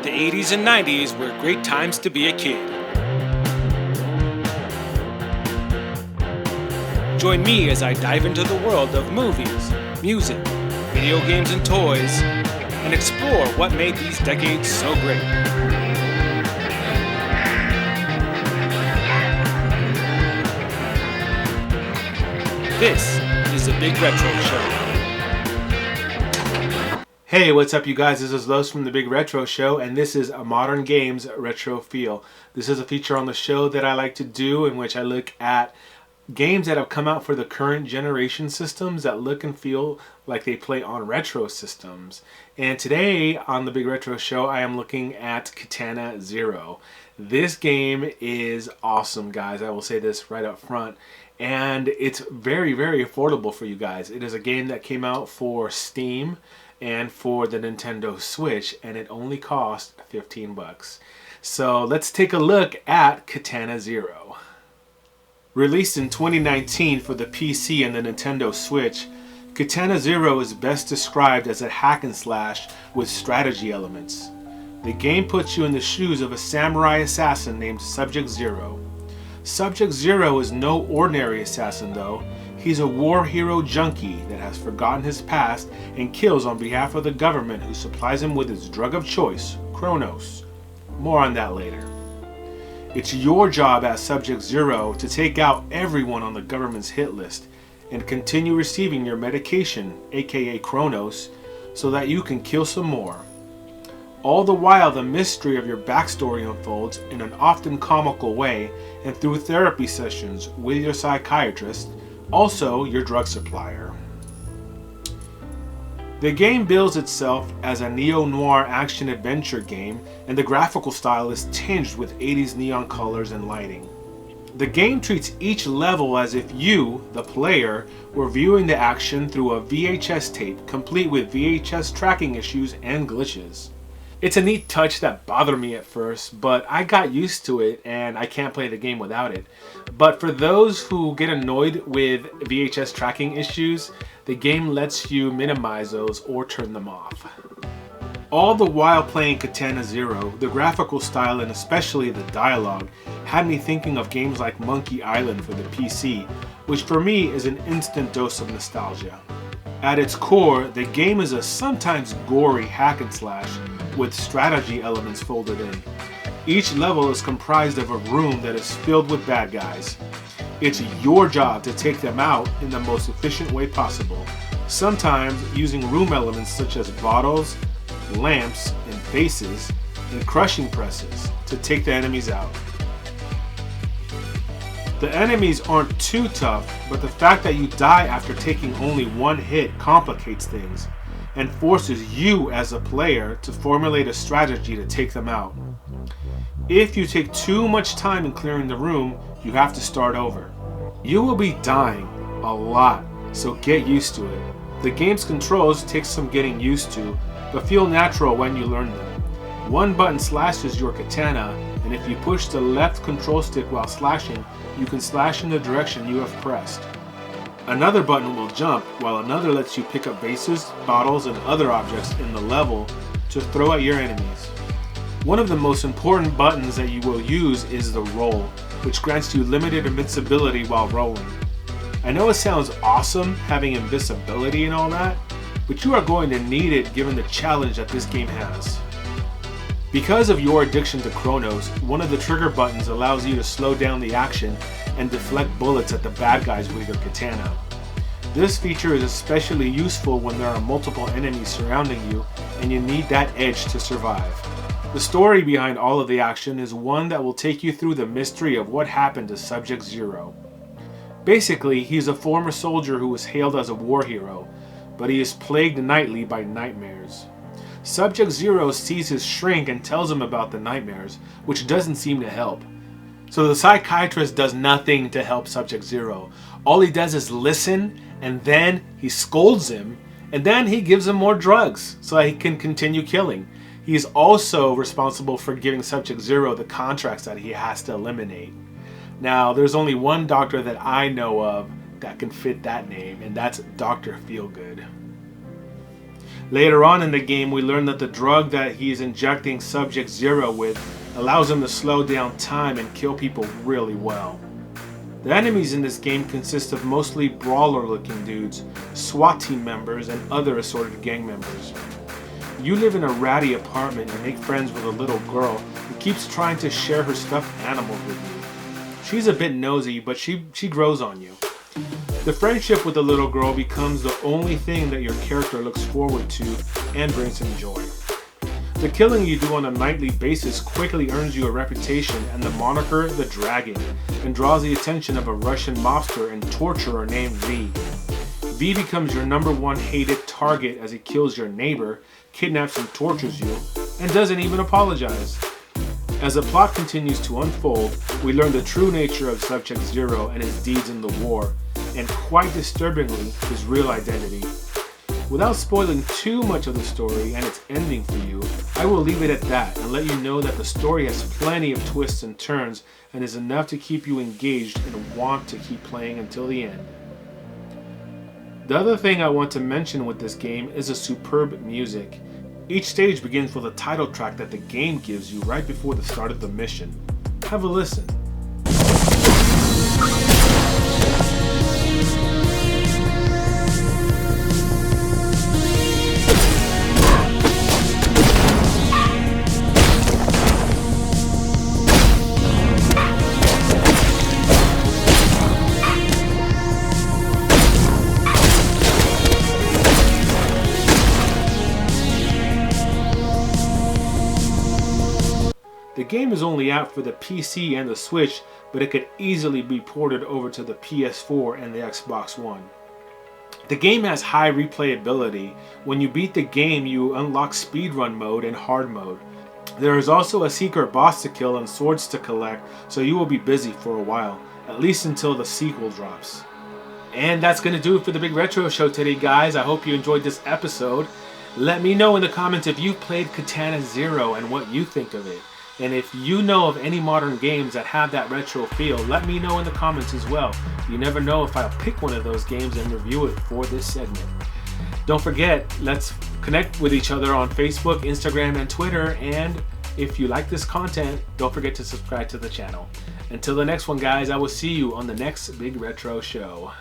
The 80s and 90s were great times to be a kid. Join me as I dive into the world of movies, music, video games and toys, and explore what made these decades so great. This is the Big Retro Show. Hey, what's up you guys? This is Los from the Big Retro Show, and this is a Modern Games Retro Feel. This is a feature on the show that I like to do in which I look at games that have come out for the current generation systems that look and feel like they play on retro systems. And today on the Big Retro Show, I am looking at Katana Zero. This game is awesome, guys. I will say this right up front. And it's very, very affordable for you guys. It is a game that came out for Steam and for the Nintendo Switch, and it only cost 15 bucks. So let's take a look at Katana Zero. Released in 2019 for the PC and the Nintendo Switch, Katana Zero is best described as a hack and slash with strategy elements. The game puts you in the shoes of a samurai assassin named Subject Zero. Subject Zero is no ordinary assassin though. He's a war hero junkie that has forgotten his past and kills on behalf of the government who supplies him with his drug of choice, Chronos. More on that later. It's your job as Subject Zero to take out everyone on the government's hit list and continue receiving your medication, aka Chronos, so that you can kill some more. All the while the mystery of your backstory unfolds in an often comical way and through therapy sessions with your psychiatrist, also your drug supplier. The game bills itself as a neo-noir action-adventure game, and the graphical style is tinged with 80s neon colors and lighting. The game treats each level as if you, the player, were viewing the action through a VHS tape complete with VHS tracking issues and glitches. It's a neat touch that bothered me at first, but I got used to it and I can't play the game without it. But for those who get annoyed with VHS tracking issues, the game lets you minimize those or turn them off. All the while playing Katana Zero, the graphical style and especially the dialogue had me thinking of games like Monkey Island for the PC, which for me is an instant dose of nostalgia. At its core, the game is a sometimes gory hack and slash with strategy elements folded in. Each level is comprised of a room that is filled with bad guys. It's your job to take them out in the most efficient way possible, sometimes using room elements such as bottles, lamps, and vases, and crushing presses to take the enemies out. The enemies aren't too tough, but the fact that you die after taking only one hit complicates things and forces you as a player to formulate a strategy to take them out. If you take too much time in clearing the room, you have to start over. You will be dying a lot, so get used to it. The game's controls take some getting used to, but feel natural when you learn them. One button slashes your katana, and if you push the left control stick while slashing, you can slash in the direction you have pressed. Another button will jump, while another lets you pick up vases, bottles, and other objects in the level to throw at your enemies. One of the most important buttons that you will use is the roll, which grants you limited invincibility while rolling. I know it sounds awesome having invincibility and all that, but you are going to need it given the challenge that this game has. Because of your addiction to Chronos, one of the trigger buttons allows you to slow down the action and deflect bullets at the bad guys with your katana. This feature is especially useful when there are multiple enemies surrounding you and you need that edge to survive. The story behind all of the action is one that will take you through the mystery of what happened to Subject Zero. Basically, he's a former soldier who was hailed as a war hero, but he is plagued nightly by nightmares. Subject Zero sees his shrink and tells him about the nightmares, which doesn't seem to help. So the psychiatrist does nothing to help Subject Zero. All he does is listen, and then he scolds him, and then he gives him more drugs so he can continue killing. He is also responsible for giving Subject Zero the contracts that he has to eliminate. Now, there's only one doctor that I know of that can fit that name, and that's Dr. Feelgood. Later on in the game, we learn that the drug that he is injecting Subject Zero with allows him to slow down time and kill people really well. The enemies in this game consist of mostly brawler-looking dudes, SWAT team members, and other assorted gang members. You live in a ratty apartment and make friends with a little girl who keeps trying to share her stuffed animals with you. She's a bit nosy, but she grows on you. The friendship with the little girl becomes the only thing that your character looks forward to and brings him joy. The killing you do on a nightly basis quickly earns you a reputation and the moniker The Dragon, and draws the attention of a Russian mobster and torturer named V. V becomes your #1 hated target as he kills your neighbor, kidnaps and tortures you, and doesn't even apologize. As the plot continues to unfold, we learn the true nature of Subject Zero and his deeds in the war, and quite disturbingly, his real identity. Without spoiling too much of the story and its ending for you, I will leave it at that and let you know that the story has plenty of twists and turns and is enough to keep you engaged and want to keep playing until the end. The other thing I want to mention with this game is the superb music. Each stage begins with a title track that the game gives you right before the start of the mission. Have a listen. The game is only out for the PC and the Switch, but it could easily be ported over to the PS4 and the Xbox One. The game has high replayability. When you beat the game, you unlock speedrun mode and hard mode. There is also a secret boss to kill and swords to collect, so you will be busy for a while, at least until the sequel drops. And that's going to do it for the Big Retro Show today, guys. I hope you enjoyed this episode. Let me know in the comments if you played Katana Zero and what you think of it. And if you know of any modern games that have that retro feel, let me know in the comments as well. You never know if I'll pick one of those games and review it for this segment. Don't forget, let's connect with each other on Facebook, Instagram, and Twitter. And if you like this content, don't forget to subscribe to the channel. Until the next one, guys, I will see you on the next Big Retro Show.